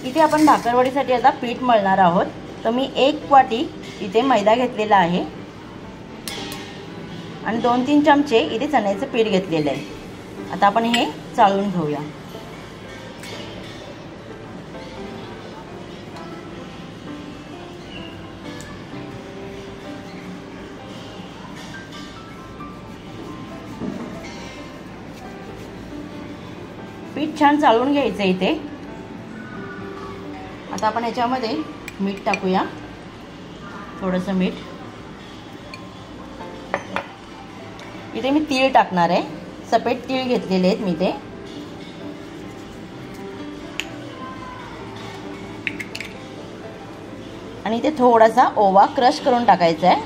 इथे आपण भाकरवडीसाठी आता पीठ मळणार आहोत। तर मी 1 वाटी इथे मैदा घेतलेला आहे आणि 2-3 चमचे इथे चण्याचं पीठ घेतलेलं आहे। आता आपण हे चाळून घेऊया। पीठ छान चाळून घ्यायचं इथे। आता आपण याच्यामध्ये मीठ टाकूया, थोडंसं मीठ। इथे मी तीळ टाकणार आहे, सफेद तीळ घेतलेले आहेत मी ते। आणि इथे थोडासा ओवा क्रश करून टाकायचा आहे,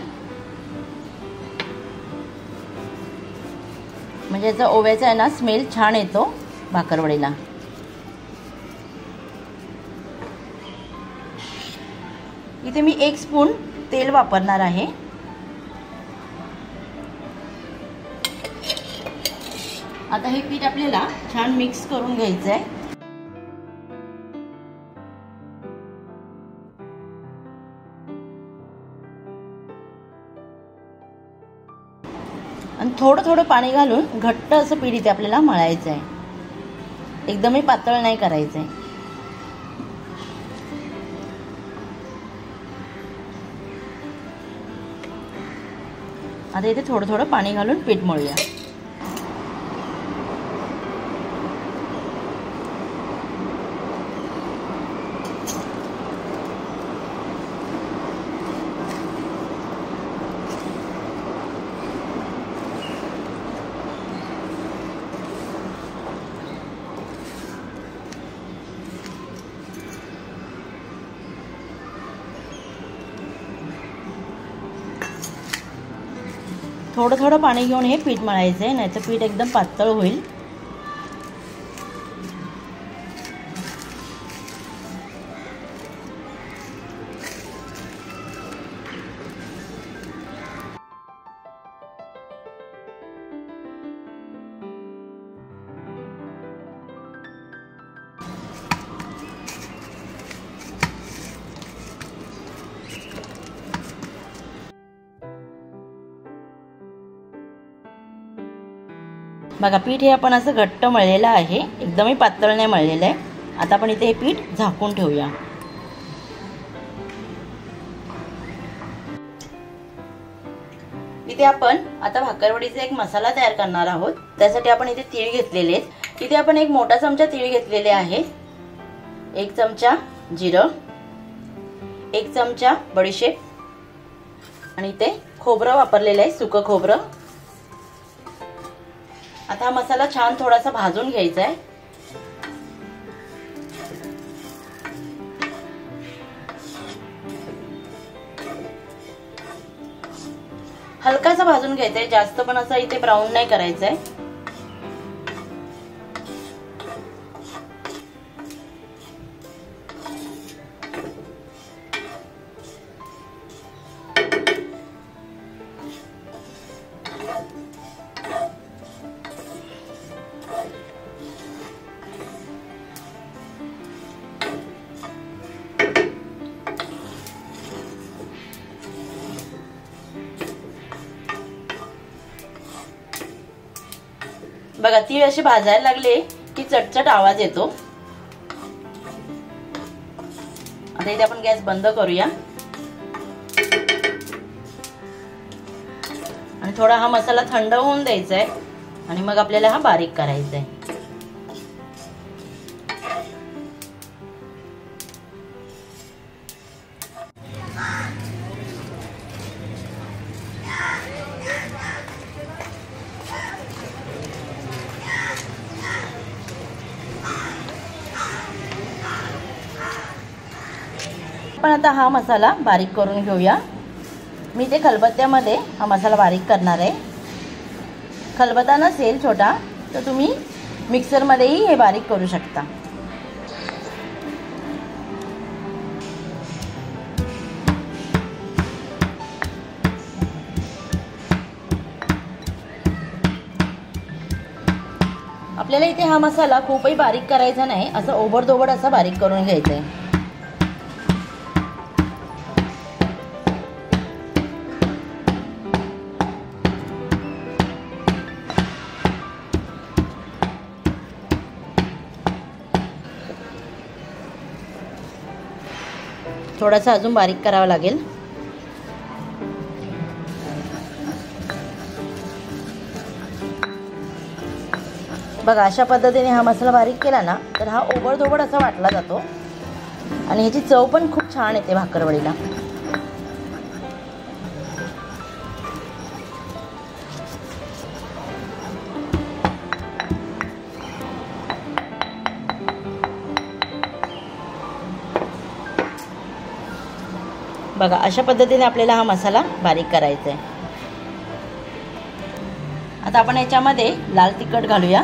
म्हणजे याचा ओव्याचा आहे ना स्मेल छान येतो भाकरवडीला। इथे मी 1 स्पून तेल वापरणार आहे। आता हे पीठ आपल्याला छान मिक्स करून घ्यायचं आहे। आणि थोडं थोडं पाणी घालून घट्ट असं पीठ इथे आपल्याला मळायचं आहे, एकदमही पातळ नाही करायचं आहे। आता इथे थोडं थोडं पाणी घालून पीठ मळूया। थोडं थोडं पाणी घेऊन हे पीठ मळायचं आहे, नाहीतर पीठ एकदम पातळ होईल। बघा पीठ हे आपण असं घट्ट मळलेलं आहे, एकदमही पातळ नाही मळलेलं आहे। आता आपण इथे हे पीठ झाकून ठेवूया। इथे आपण आता भाकरवडीचा एक मसाला तयार करणार आहोत। त्यासाठी आपण इथे तीळ घेतलेले आहेत। इथे आपण 1 मोठा चमचा तीळ घेतलेले आहे, 1 चमचा जिरं, 1 चमचा बडीशेप आणि इथे खोबरं वापरलेलं आहे, सुकं खोबरं। आता हा मसाला छान थोडासा भाजून घ्यायचा आहे। हलकासा भाजून घ्यायचा आहे, जास्त पण असा इथे ब्राऊन नाही करायचा आहे। बघा तीळ असे भाजायला लागले की चटचट आवाज येतो। आता इथे आपण गॅस बंद करूया आणि थोडा हा मसाला थंड होऊन द्यायचा आहे आणि मग आपल्याला हा बारीक करायचा आहे। आपण आता हा मसाला बारीक करून घेऊया। मी ते खलबत्त्यामध्ये हा मसाला बारीक करणार आहे। खलबत्ता नसेल छोटा तर तुम्ही मिक्सरमध्येही हे बारीक करू शकता। आपल्याला आपल्याला इथे हा मसाला खूपही बारीक करायचा नाही, असं ओबडधोबड असा बारीक करून घ्यायचा आहे. थोडासा अजून बारीक करावा लागेल. बघा, अशा पद्धतीने हा मसाला बारीक केला ना तर हा ओबडधोबड असा वाटला जातो आणि ह्याची चव पण खूप छान येते भाकरवडीला. बघा, अशा पद्धतीने आपल्याला हा मसाला बारीक करायचा आहे. आता आपण याच्यामध्ये लाल तिखट घालूया.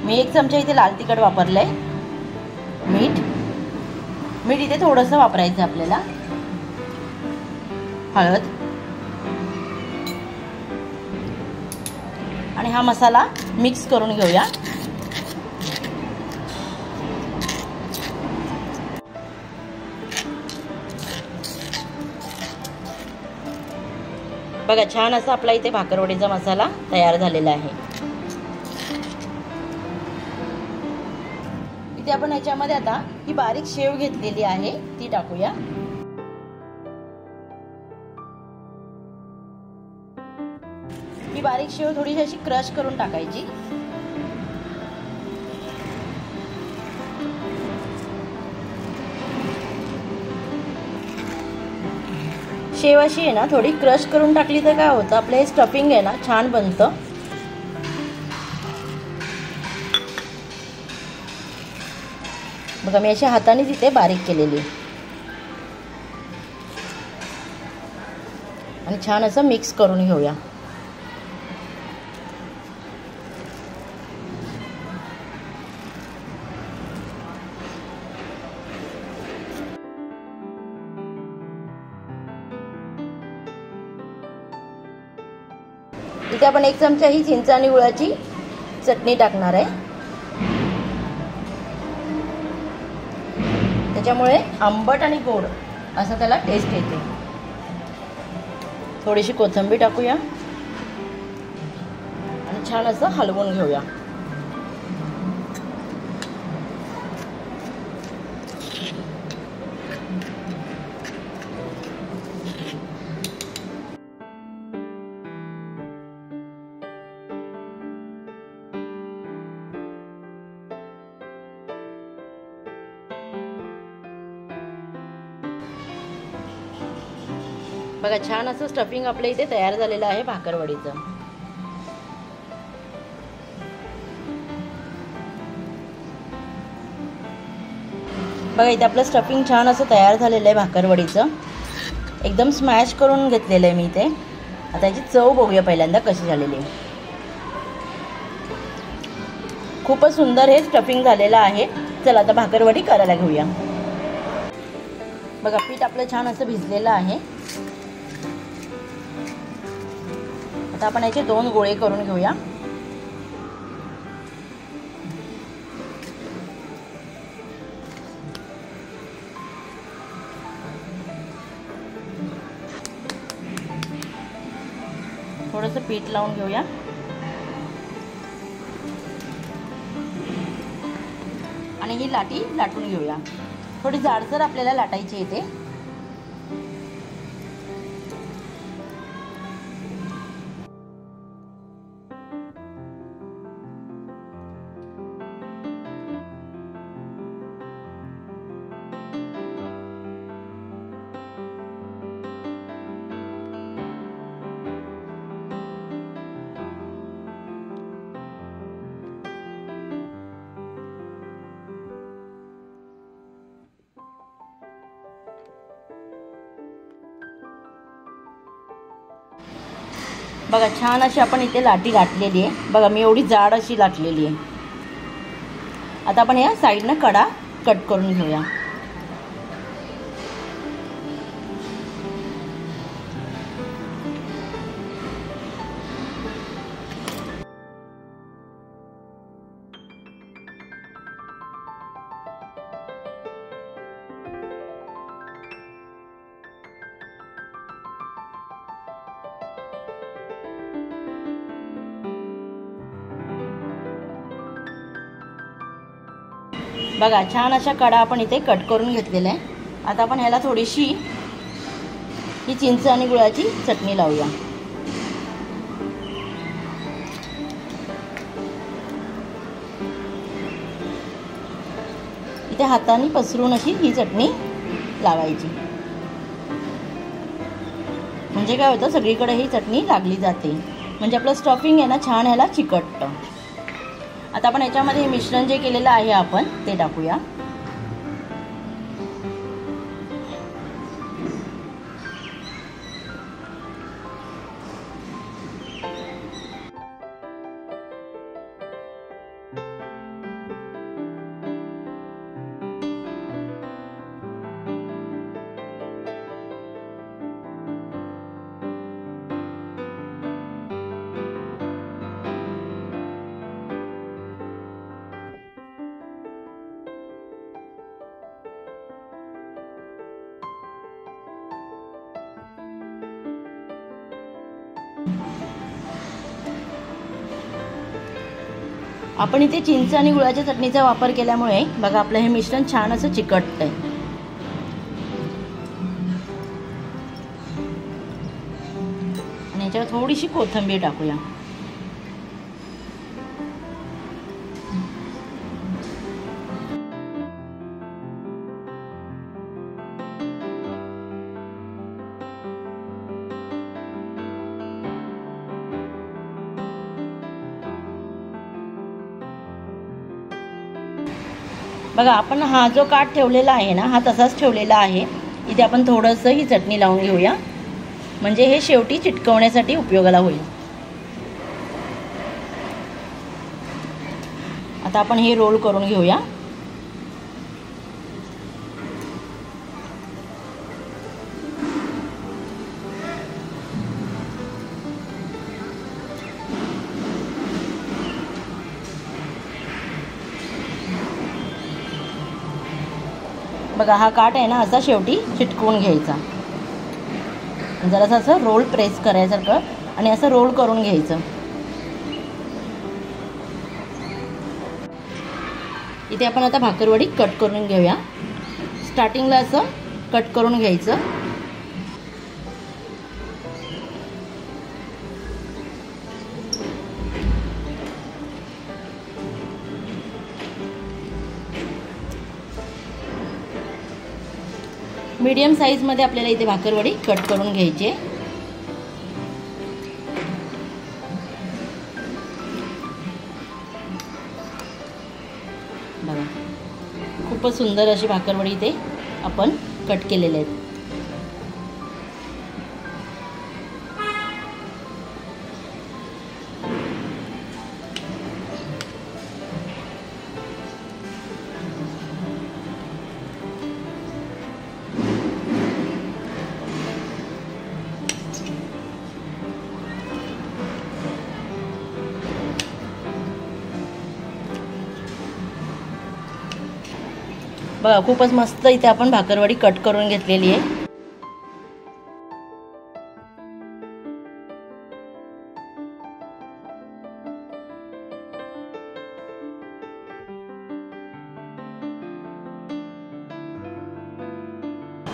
मी 1 चमचा इथे लाल तिखट वापरलंय. मीठ इथे थोडंसं वापरायचं आपल्याला. हळद आणि हा मसाला मिक्स करून घेऊया. बघा, छान असा आपला इथे भाकरवडीचा मसाला तयार झालेला आहे. इथे आपण याच्यामध्ये आता ही बारीक शेव घेतलेली आहे ती टाकूया. ही बारीक शेव थोडीशी अशी क्रश करून टाकायची. शेव अशी आहे ना थोडी क्रश करून टाकली तर काय होतं, आपलं हे स्टफिंग आहे ना छान बनतं. बघा, मी अशा हाताने तिथे बारीक केलेली आणि छान असं मिक्स करून घेऊया. इथे आपण 1 चमचा ही चिंच आणि गुळाची चटणी टाकणार आहे. त्याच्यामुळे आंबट आणि गोड असं त्याला टेस्ट येते. थोडीशी कोथिंबीर टाकूया आणि छान असं हलवून घेऊया. बघा, छान असं स्टफिंग आपल्या इथे तयार झालेलं आहे भाकरवडीचं. बघा, इथे आपलं स्टफिंग छान असं तयार झालेलं आहे भाकरवडीचं. एकदम स्मॅश करून घेतलेलं आहे मी इथे. आता याची चव बघूया पहिल्यांदा कशी झालेली आहे. खूपच सुंदर हे स्टफिंग झालेलं आहे. चला आता भाकरवडी करायला घेऊया. बघा, पीठ आपलं छान असं भिजलेलं आहे. आता आपण याचे 2 गोळे करून घेऊया. थोडंसं पीठ लावून घेऊया. आणि ही लाटी लाटून घेऊया. थोडी जाडसर आपल्याला लाटायची येते. बघा, छान अशी आपण इथे लाटी लाटलेली आहे. बघा, मी एवढी जाड अशी लाटलेली आहे. आता आपण या साईडनं कडा कट करून घेऊया. बघा छान अशा कडा आपण इथे कट करून घेतलेल्या आहे. आता आपण ह्याला थोडीशी ही चिंच आणि गुळाची चटणी लावूया. इथे हाताने पसरून अशी ही चटणी लावायची, म्हणजे काय होतं सगळीकडे ही चटणी लागली जाते, म्हणजे आपलं स्टफिंग आहे ना छान ह्याला चिकटतं. आता आपण याच्यामध्ये हे मिश्रण जे केलेलं आहे आपण ते टाकूया. आपण इथे चिंच आणि गुळाच्या चटणीचा वापर केल्यामुळे बघा आपलं हे मिश्रण छान असं चिकटतंय. आणि याच्यावर थोडीशी कोथिंबीर टाकूया. बघा आपण हा जो काठ ठेवलेला आहे ना हा तसाच ठेवलेला आहे. इथे आपण थोडंसं ही चटणी लावून घेऊया, म्हणजे हे शेवटी चिटकवण्यासाठी उपयोगाला होईल. आता आपण हे रोल करून घेऊया. बघा हा काठ आहे ना असा शेवटी चिटकवून घ्यायचा, जरासं असं रोल प्रेस करायसारखं आणि असं रोल करून घ्यायचं. इथे आपण आता भाकरवडी कट करून घेऊया. स्टार्टिंगला असं कट करून घ्यायचं. मीडियम साईज मध्ये आपल्याला इथे भाकरवडी कट करून घ्यायची. बघा खूपच सुंदर अशी भाकरवडी इथे आपण कट केलेले आहेत. बघा खूपच मस्त इथे आपण भाकरवडी कट करून घेतलेली आहे.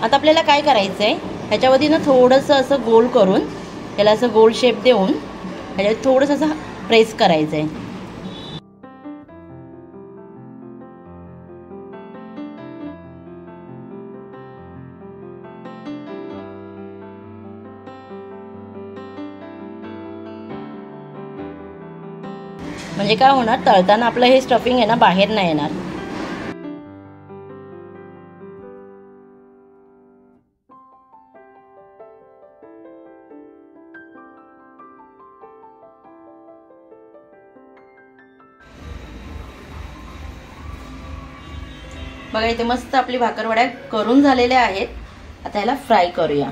आता आपल्याला काय करायचंय, ह्याच्यावरती ना थोडंसं असं गोल करून त्याला असं गोल शेप देऊन ह्याच्यात थोडंसं असं प्रेस करायचंय. म्हणजे काय होणार, तळताना आपलं हे स्टफिंग आहे ना बाहेर नाही येणार. बघा इथे मस्त आपली भाकरवड्या करून झालेल्या आहेत. आता ह्याला फ्राय करूया.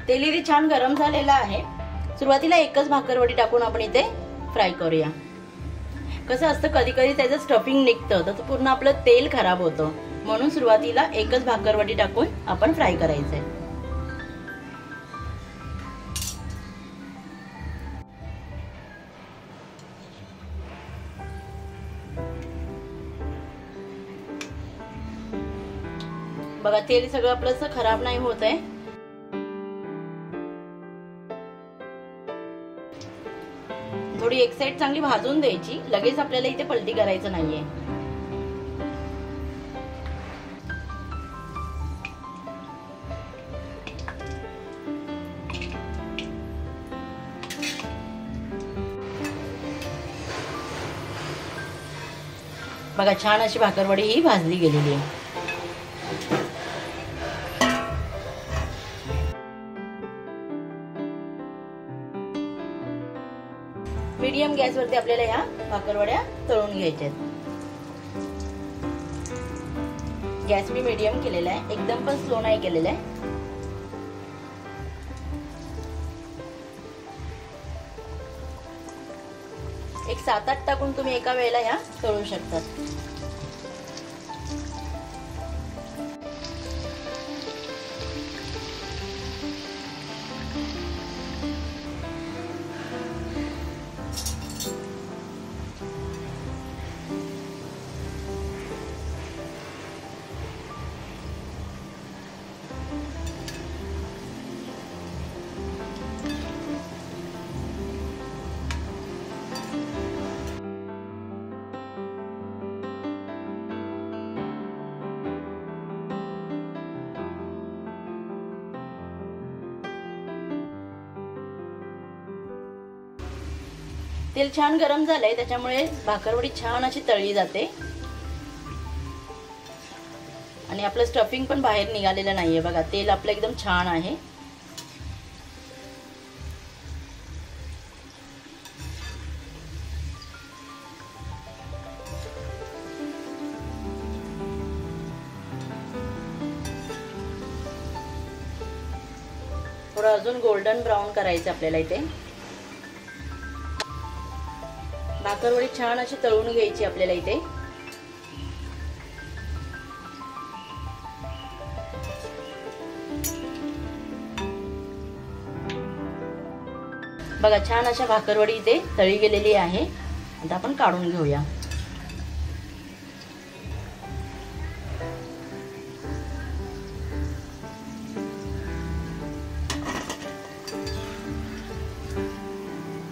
तेल इथे छान गरम झालेलं आहे. सुरुवातीला एकच भाकरवडी टाकून आपण इथे फ्राय करूया. कसं असतं कधी कधी त्याचं स्टफिंग निघतं तर पूर्ण आपलं तेल खराब होतं, म्हणून सुरुवातीला एकच भाकरवडी टाकून आपण फ्राय करायचंय। बघा तेल सगळं आपलं खराब नाही होत आहे। थोडी एक साइड चांगली भाजून द्यायची, लगेच आपल्याला इथे पलटी करायचं नाहीये। बघा छान अशी भाकरवडी ही भाजली गेलेली आहे। मीडियम गॅस वरती आपल्याला ह्या भाकरवड्या तळून घ्यायच्या आहेत। गॅस मी मीडियम केलेला आहे, एकदम पण स्लो नाही केलेला आहे। एक 7-8 टाकून तुम्ही एका वेळेला ह्या तळू शकतात। तेल छान गरम झालंय, त्याच्यामुळे भाकरवडी छान अशी तळली जाते आणि आपलं स्टफिंग पण बाहेर निघालेलं नाहीये। बघा तेल आपलं एकदम छान आहे। थोडं अजून गोल्डन ब्राउन करायचं आपल्याला इथे। भाकरवडी छान अशी तळून घ्यायची आपल्याला इथे। बघा छान अशा भाकरवडी इथे तळी गेलेली आहे। आता आपण काढून घेऊया।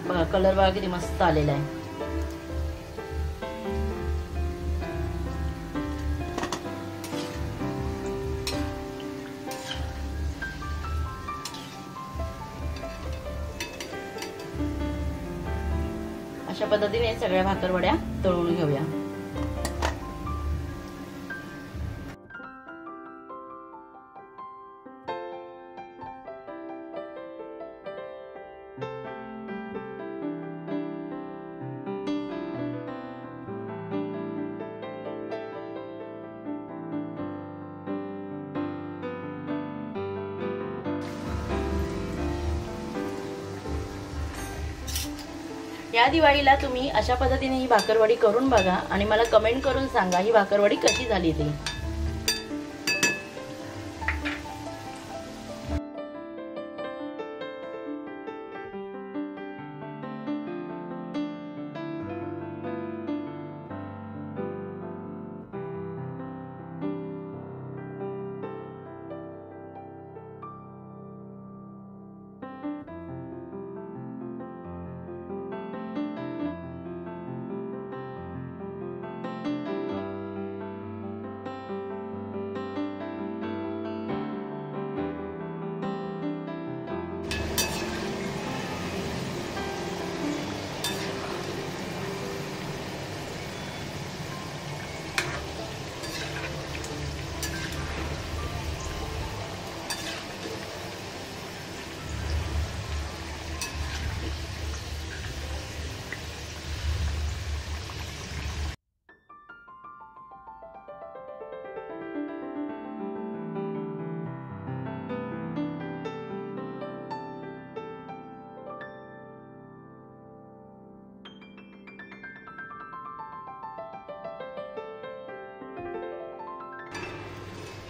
बघा कलर बघा किती मस्त आलेला आहे। अशा पद्धतीने सगळ्या भाकरवड्या तळून घेऊया। या दिवाळीला तुम्ही अशा पद्धतीने ही भाकरवडी करून बघा आणि मला कमेंट करून सांगा ही भाकरवडी कशी झाली ती।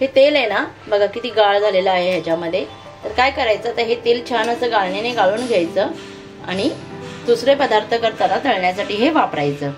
हे तेल आहे ना बघा किती गाळ झालेलं आहे ह्याच्यामध्ये। तर काय करायचं, तर हे तेल छान असं गाळणीने गाळून घ्यायचं आणि दुसरे पदार्थ करताना तळण्यासाठी हे वापरायचं।